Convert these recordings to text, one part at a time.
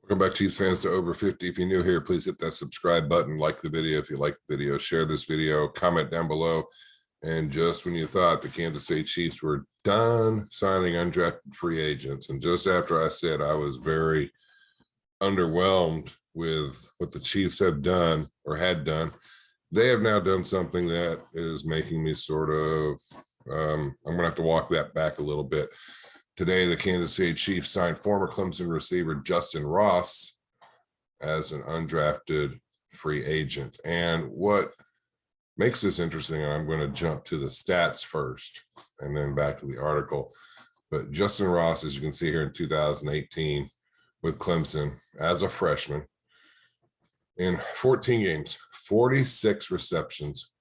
Welcome back, Chiefs fans, to Over 50. If you're new here, please hit that subscribe button, like the video if you like the video, share this video, comment down below. And just when you thought the Kansas City Chiefs were done signing undrafted free agents, and just after I said I was very underwhelmed with what the Chiefs have done or had done, they have now done something that is making me sort of, I'm going to have to walk that back a little bit. Today, the Kansas City Chiefs signed former Clemson receiver Justyn Ross as an undrafted free agent. And what makes this interesting, and I'm going to jump to the stats first and then back to the article. But Justyn Ross, as you can see here in 2018 with Clemson as a freshman, in 14 games, 46 receptions,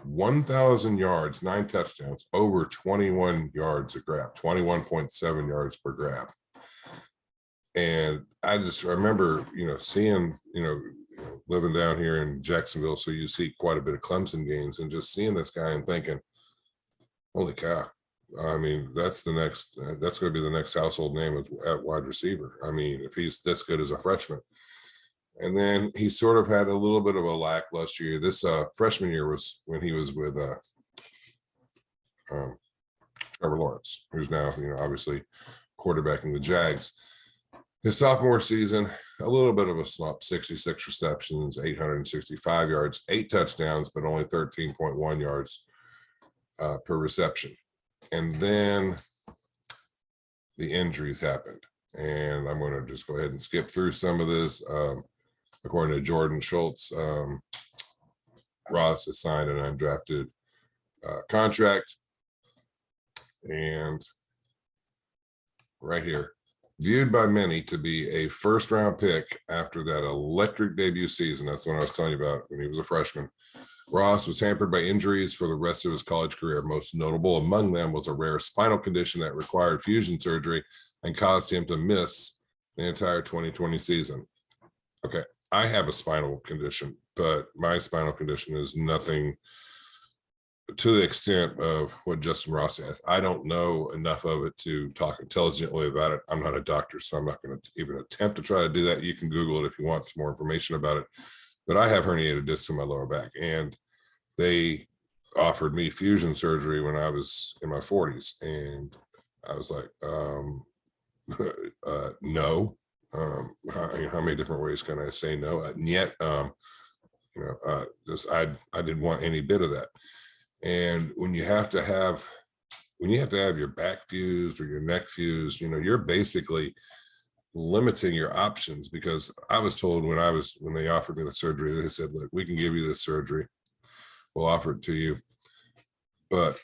1,000 yards, 9 touchdowns, over 21 yards a grab, 21.7 yards per grab. And I just remember, seeing, living down here in Jacksonville, so you see quite a bit of Clemson games, and just seeing this guy and thinking, holy cow. I mean, that's going to be the next household name at wide receiver. I mean, if he's this good as a freshman. And then he sort of had a little bit of a lackluster year. This freshman year was when he was with Trevor Lawrence, who's now, obviously quarterbacking the Jags. His sophomore season, a little bit of a slump, 66 receptions, 865 yards, 8 touchdowns, but only 13.1 yards per reception. And then the injuries happened. And I'm going to just go ahead and skip through some of this. According to Jordan Schultz, Ross has signed an undrafted contract. And right here, viewed by many to be a first-round pick after that electric debut season. That's what I was telling you about when he was a freshman. Ross was hampered by injuries for the rest of his college career. Most notable among them was a rare spinal condition that required fusion surgery and caused him to miss the entire 2020 season. Okay, I have a spinal condition, but my spinal condition is nothing to the extent of what Justyn Ross has. I don't know enough of it to talk intelligently about it. I'm not a doctor, so I'm not going to even attempt to try to do that. You can Google it if you want some more information about it. But I have herniated discs in my lower back, and they offered me fusion surgery when I was in my 40s. And I was like, no. How many different ways can I say no? And yet, I didn't want any bit of that. And when you have to have your back fused or your neck fused, you're basically limiting your options, because I was told when they offered me the surgery, they said, look, we can give you this surgery. We'll offer it to you. But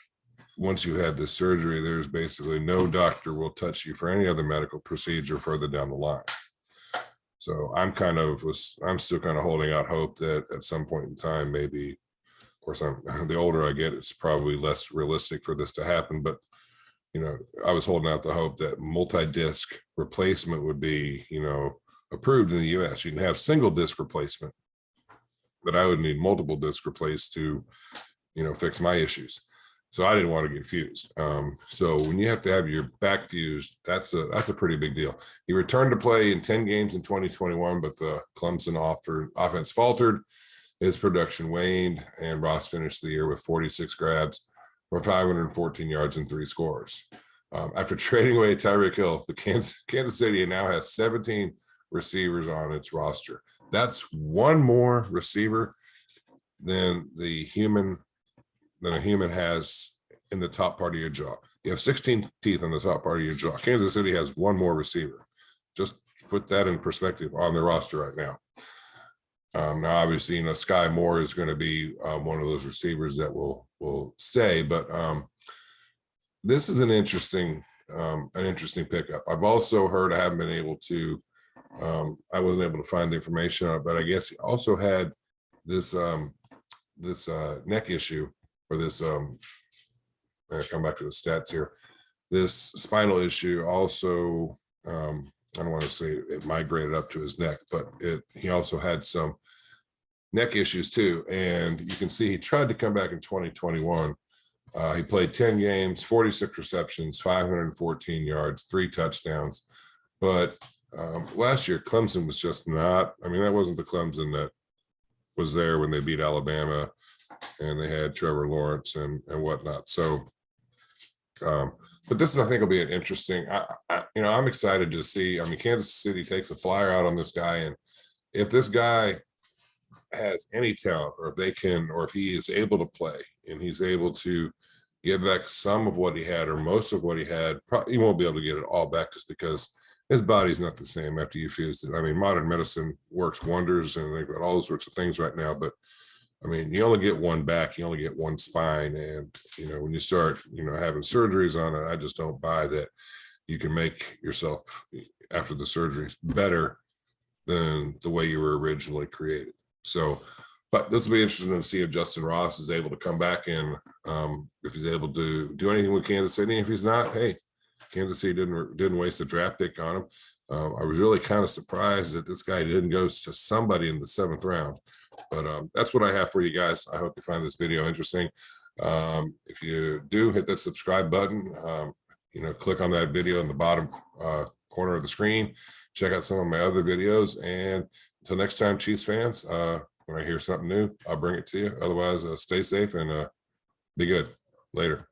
once you had this surgery, there's basically no doctor will touch you for any other medical procedure further down the line. So I'm still kind of holding out hope that at some point in time, maybe, of course, the older I get, it's probably less realistic for this to happen. But, I was holding out the hope that multi-disc replacement would be, approved in the US. You can have single disc replacement, but I would need multiple disc replaced to, fix my issues. So I didn't want to get fused. So when you have to have your back fused, that's a pretty big deal. He returned to play in 10 games in 2021, but the Clemson offense faltered. His production waned, and Ross finished the year with 46 grabs for 514 yards and 3 scores. After trading away Tyreek Hill, the Kansas City now has 17 receivers on its roster. That's one more receiver than a human has in the top part of your jaw. You have 16 teeth on the top part of your jaw. Kansas City has one more receiver. Just put that in perspective on their roster right now. Now, obviously, Sky Moore is going to be one of those receivers that will stay, but this is an interesting pickup. I've also heard, I haven't been able to, I wasn't able to find the information on it, but I guess he also had this neck issue, or this I come back to the stats here. This spinal issue also, I don't want to say it migrated up to his neck, but he also had some neck issues too. And you can see he tried to come back in 2021. He played 10 games, 46 receptions, 514 yards, 3 touchdowns. But last year, Clemson was just not, I mean, that wasn't the Clemson that was there when they beat Alabama and they had Trevor Lawrence and whatnot. So, but this is, I think, will be an interesting, I'm excited to see. I mean, Kansas City takes a flyer out on this guy. And if this guy has any talent, or if they can, or if he is able to play and he's able to give back some of what he had or most of what he had, he won't be able to get it all back just because his body's not the same after you fused it. I mean, modern medicine works wonders and they've got all sorts of things right now, but I mean, you only get one back, you only get one spine. And, when you start, having surgeries on it, I just don't buy that you can make yourself after the surgeries better than the way you were originally created. So, but this will be interesting to see if Justyn Ross is able to come back and if he's able to do anything with Kansas City. If he's not, hey, Kansas City didn't waste a draft pick on him. I was really kind of surprised that this guy didn't go to somebody in the 7th round. But that's what I have for you guys. I hope you find this video interesting. If you do, hit that subscribe button. Click on that video in the bottom corner of the screen. Check out some of my other videos. And until next time, Chiefs fans, when I hear something new, I'll bring it to you. Otherwise, stay safe and be good. Later.